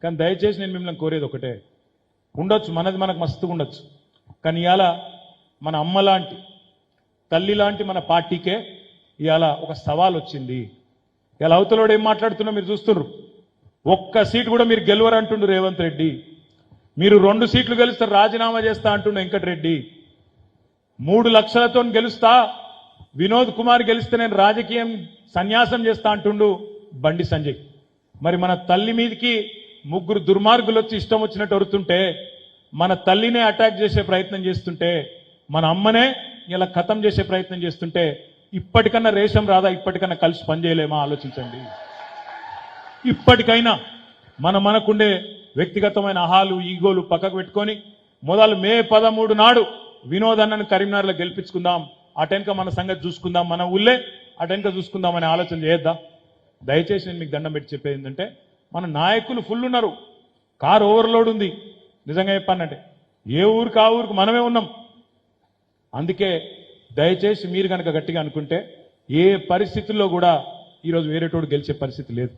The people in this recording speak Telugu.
కానీ దయచేసి నేను మిమ్మల్ని కోరేది ఒకటే, ఉండొచ్చు మనది మనకు మస్తుగా ఉండొచ్చు, కానీ ఇవాళ మన అమ్మ లాంటి తల్లి లాంటి మన పార్టీకే ఇవాళ ఒక సవాల్ వచ్చింది. ఇలా అవతలోడు ఏం మాట్లాడుతున్నా మీరు చూస్తున్నారు. ఒక్క సీటు కూడా మీరు గెలవరు అంటుండు రేవంత్ రెడ్డి. మీరు 2 సీట్లు గెలిస్తే రాజీనామా చేస్తా అంటుండు వెంకటరెడ్డి. 3 లక్షలతో గెలుస్తా, వినోద్ కుమార్ గెలిస్తే నేను రాజకీయం సన్యాసం చేస్తా అంటుండు బండి సంజయ్. మరి మన తల్లి మీదకి 3 దుర్మార్గులు వచ్చి ఇష్టం వచ్చినట్టు అరుతుంటే, మన తల్లినే అటాక్ చేసే ప్రయత్నం చేస్తుంటే, మన అమ్మనే ఇలా ఖతం చేసే ప్రయత్నం చేస్తుంటే, ఇప్పటికన్నా రేషం రాదా? ఇప్పటికన్నా కలిసి పనిచేయలేమా? ఆలోచించండి. ఇప్పటికైనా మనకుండే వ్యక్తిగతమైన అహాలు ఈగోలు పక్కకు పెట్టుకొని మొదలు మే 13 నాడు వినోద్ అన్నను కరీంనగర్లో గెలిపించుకుందాం, అటెనక మన సంగతి చూసుకుందాం, మన ఊళ్ళే అటెనక చూసుకుందాం అనే ఆలోచన చేద్దాం. దయచేసి నేను మీకు దండం పెట్టి చెప్పేది ఏంటంటే, మన నాయకులు ఫుల్ ఉన్నారు, కారు ఓవర్లోడ్ ఉంది. నిజంగా చెప్పానంటే ఏ ఊరికి ఆ ఊరికి మనమే ఉన్నాం. అందుకే దయచేసి మీరు కనుక గట్టిగా అనుకుంటే ఏ పరిస్థితుల్లో కూడా ఈరోజు వేరేటోడు గెలిచే పరిస్థితి లేదు.